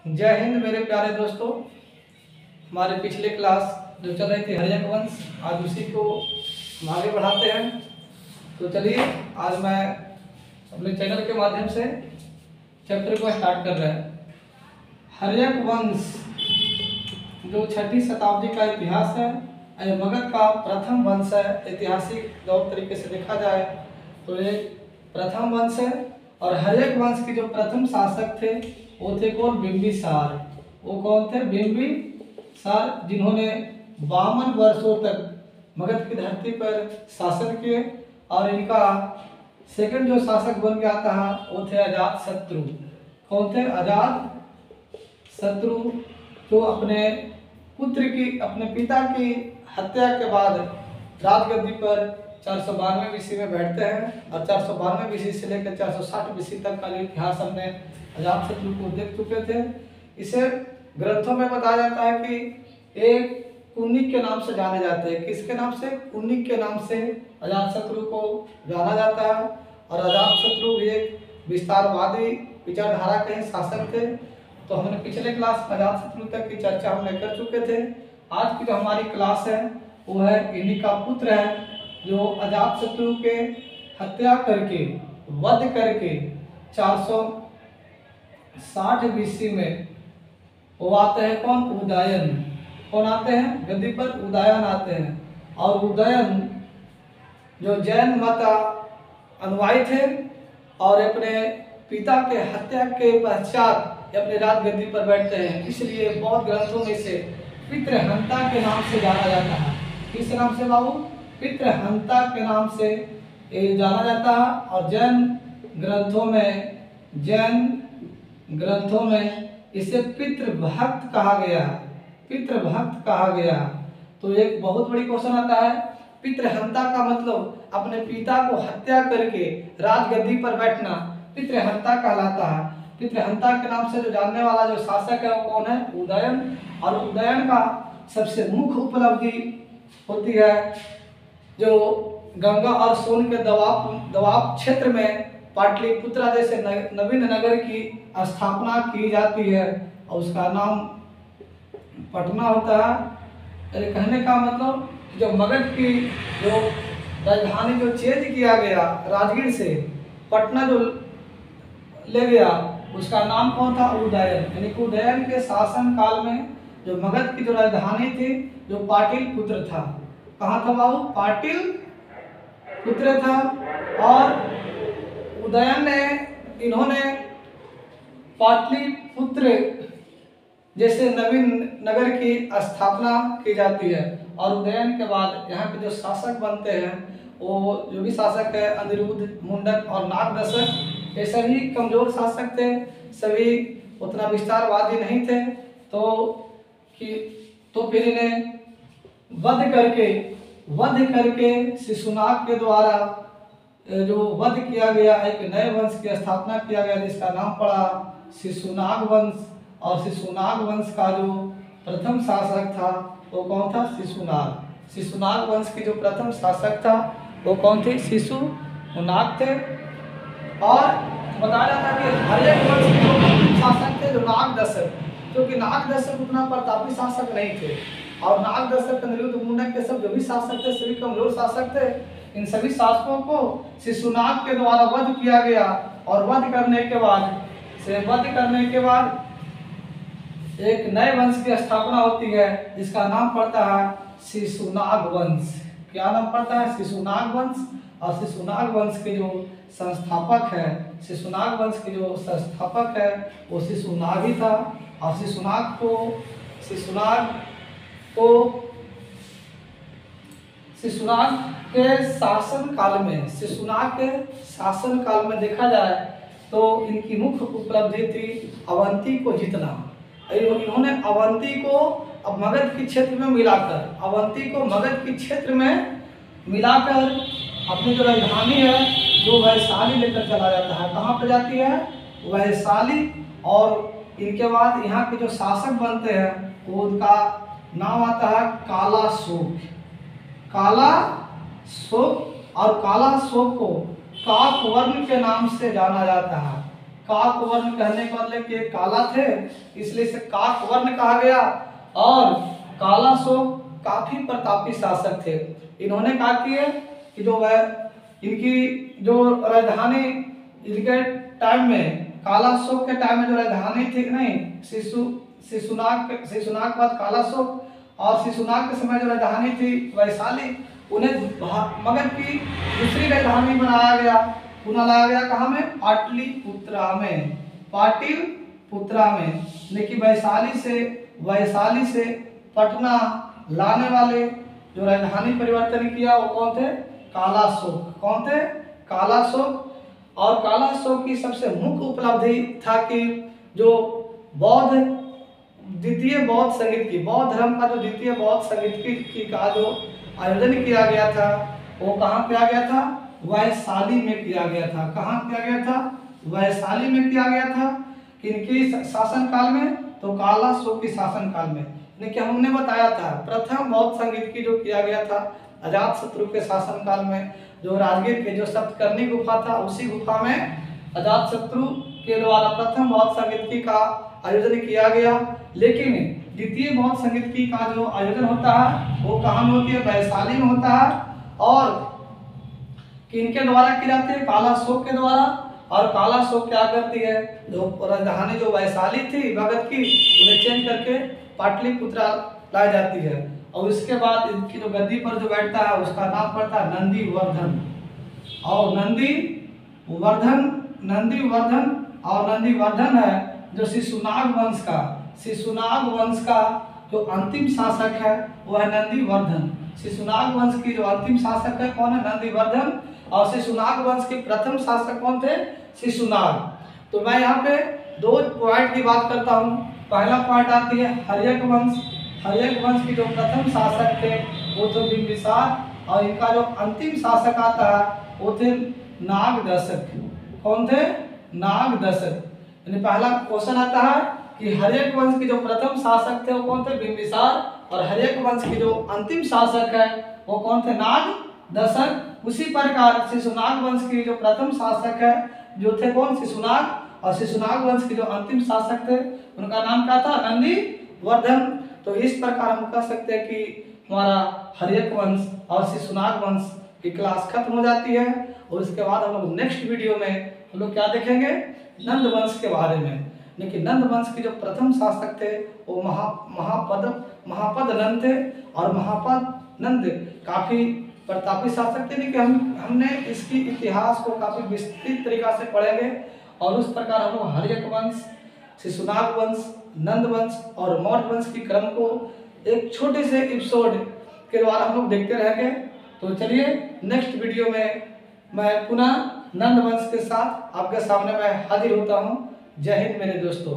जय हिंद मेरे प्यारे दोस्तों। हमारे पिछले क्लास जो चल रही थी हर्यक वंश, आज उसी को हम आगे बढ़ाते हैं। तो चलिए आज मैं अपने चैनल के माध्यम से चैप्टर को स्टार्ट कर रहे हैं। हर्यक वंश जो 6वीं शताब्दी का इतिहास है, मगध का प्रथम वंश है। ऐतिहासिक तौर तरीके से देखा जाए तो ये प्रथम वंश है। और हर्यक वंश के जो प्रथम शासक थे वो थे कौन? बिंबिसार। वो कौन थे? बिंबिसार, जिन्होंने 52 वर्षों तक मगध की धरती पर शासन किए। और इनका सेकंड जो शासक बन गया था वो थे अजातशत्रु। कौन थे? अजातशत्रु, जो अपने पिता की हत्या के बाद राजगद्दी पर 492 BC में बैठते हैं। और 492 BC से लेकर 460 BC तक का जो इतिहास हमने अजातशत्रु को देख चुके थे। इसे ग्रंथों में बताया जाता है कि एक कुन्निक के नाम से जाने जाते हैं। किसके नाम से? कुन्निक के नाम से अजातशत्रु को जाना जाता है। और अजातशत्रु भी एक विस्तारवादी विचारधारा के ही शासक थे। तो हमने पिछले क्लास अजातशत्रु तक की चर्चा हमने कर चुके थे। आज की जो हमारी क्लास है वो है इन्हीं का पुत्र है, जो अजातशत्रु के हत्या करके वध करके 460 BC में वो आते हैं। कौन? उदयन। कौन आते हैं गद्दी पर? उदयन आते हैं। और उदयन जो जैन मत अनुयायी थे और अपने पिता के हत्या के पश्चात अपने राजगद्दी पर बैठते हैं, इसलिए बहुत ग्रंथों में से पितृहंता के नाम से जाना जाता है। किस नाम से बाबू? पितृहंता के नाम से ये जाना जाता है। और जैन ग्रंथों में इसे पितृभक्त कहा गया। पितृभक्त कहा गया। तो एक बहुत बड़ी क्वेश्चन आता है, पितृहंता का मतलब अपने पिता को हत्या करके राजगद्दी पर बैठना पितृहंता कहलाता है। पितृहंता के नाम से जो जानने वाला जो शासक है वो कौन है? उदयन। और उदयन का सबसे मुख्य उपलब्धि होती है जो गंगा और सोन के दवाब क्षेत्र में पाटलिपुत्रा जैसे नवीन नगर की स्थापना की जाती है और उसका नाम पटना होता है। कहने का मतलब जो मगध की जो राजधानी जो चेंज किया गया राजगीर से पटना जो ले गया, उसका नाम कौन था? उदयन। यानी कि उदयन के शासन काल में जो मगध की जो राजधानी थी जो पाटलिपुत्र था। कहाँ था बाबू? पाटलिपुत्र था। और उदयन ने इन्होंने पाटलिपुत्र जैसे नवीन नगर की स्थापना की जाती है। और उदयन के बाद यहाँ के जो शासक बनते हैं वो जो भी शासक है अनिरुद्ध, मुंडक और नागदशक, ये सभी कमजोर शासक थे, सभी उतना विस्तारवादी नहीं थे। तो फिर इन्हें वध करके शिशुनाग के द्वारा जो वध किया गया, एक नए वंश की स्थापना किया गया जिसका नाम पड़ा शिशुनाग वंश। और शिशुनाग वंश का जो प्रथम शासक था वो कौन था? शिशुनाग। शिशुनाग वंश की जो प्रथम शासक था वो कौन थे? शिशुनाग थे। और बताया जाता है कि हर्यक वंश के जो प्रथम शासक थे जो नागदशक, क्योंकि नागदशक उतना प्रतापी शासक नहीं थे। और नागदशक, अनिरुद्ध, मुंडक के सब जो भी शासक थे सभी कमजोर शासक थे। इन सभी शासकों को शिशुनाग के द्वारा वध किया गया। और वध करने के बाद एक नए वंश की स्थापना होती है जिसका नाम पड़ता है शिशुनाग वंश। क्या नाम पड़ता है? शिशुनाग वंश। और शिशुनाग वंश के जो संस्थापक है वो शिशुनाग ही था। और शिशुनाग के शासन काल में देखा जाए तो इनकी मुख्य उपलब्धि थी अवंती को जीतना। इन्होंने अवंती को अब मगध के क्षेत्र में मिलाकर अपनी जो राजधानी है जो वैशाली लेकर चला जाता है। कहाँ पर जाती है? वैशाली। और इनके बाद यहाँ के जो शासक बनते हैं वो उनका नाम आता है कालाशोक। और कालाशोक को काक वर्ण के नाम से जाना जाता है। काक वर्ण कहने का मतलब कि काला थे, इसलिए इसे काक वर्ण कहा गया। और कालाशोक काफी प्रतापी शासक थे। इन्होंने क्या किए कि जो वह इनकी जो राजधानी इनके टाइम में, कालाशोक के टाइम में जो राजधानी थी कि नहीं, शिशुनाग के बाद कालाशोक, और शिशुनाग के समय जो राजधानी थी वैशाली, उन्हें मगध की दूसरी राजधानी बनाया गया। पुनः लाया गया कहाँ में? पाटलिपुत्रा में। पाटलिपुत्रा में, लेकिन वैशाली से पटना लाने वाले जो राजधानी परिवर्तन किया वो कौन थे? कालाशोक। कौन थे? कालाशोक। और कालाशोक की सबसे मुख्य उपलब्धि था कि जो द्वितीय बौद्ध संगीत की, बौद्ध धर्म का जो द्वितीय बौद्ध संगीत की का जो आयोजन किया गया था वो कहाँ किया गया था? वैशाली में किया गया था। कहाँ किया गया था? वैशाली में किया गया था। किनकी शासन काल में? तो कालाशोक के शासन काल में। लेकिन हमने बताया था प्रथम बौद्ध संगीत की जो किया गया था अजातशत्रु के शासन काल में, जो राजगीर के जो सप्तकर्णी गुफा था, उसी गुफा में अजातशत्रु के द्वारा प्रथम बौद्ध संगीत की का आयोजन किया गया। लेकिन द्वितीय बौद्ध संगीत की का जो आयोजन होता है वो कहाँ में होती है? वैशाली में होता है। और किनके द्वारा की जाती है? कालाशोक के द्वारा। और कालाशोक क्या करती है, जो राजधानी जो वैशाली थी मगध की, उन्हें चेंज करके पाटलिपुत्रा लाई जाती है। और उसके बाद इनकी जो गद्दी पर जो बैठता है उसका नाम पड़ता है नंदीवर्धन। और नंदीवर्धन है जो शिशुनाग वंश का जो अंतिम शासक है वो है नंदीवर्धन। शिशुनाग वंश की जो अंतिम शासक है कौन है? नंदीवर्धन। और शिशुनाग वंश के प्रथम शासक कौन थे? शिशुनाग। तो मैं यहाँ पे दो पॉइंट की बात करता हूँ। पहला पॉइंट आती है हर्यक वंश। हर्यक वंश की जो प्रथम शासक थे वो थे बिंबिसार, और इनका जो अंतिम शासक आता है वो थे नागदशक। कौन थे? नागदशक। यानी पहला क्वेश्चन आता है कि हर्यक वंश के जो प्रथम शासक थे वो कौन थे? बिंबिसार। और हर्यक वंश के जो अंतिम शासक है वो कौन थे? नागदशक। उसी प्रकार शिशुनाग वंश के जो प्रथम शासक है जो थे कौन? शिशुनाग। और शिशुनाग वंश के जो अंतिम शासक थे उनका नाम क्या था? नंदीवर्धन। तो इस प्रकार हम कह सकते हैं कि हमारा हर्यक वंश और शिशुनाग वंश की क्लास खत्म हो जाती है। और उसके बाद हम लोग नेक्स्ट वीडियो में हम लोग क्या देखेंगे? नंद वंश के बारे में। लेकिन नंद वंश के जो प्रथम शासक थे वो महापद नंद थे। और महापद नंद काफी प्रतापी शासक थे। लेकिन हमने इसकी इतिहास को काफी विस्तृत तरीका से पढ़ेंगे। और उस प्रकार हम लोग हर्यक वंश, शिशुनाग वंश, नंद वंश और मौर्य वंश की क्रम को एक छोटे से एपिसोड के द्वारा हम लोग देखते रहेंगे। तो चलिए नेक्स्ट वीडियो में मैं पुनः नंद वंश के साथ आपके सामने मैं हाजिर होता हूँ। जय हिंद मेरे दोस्तों।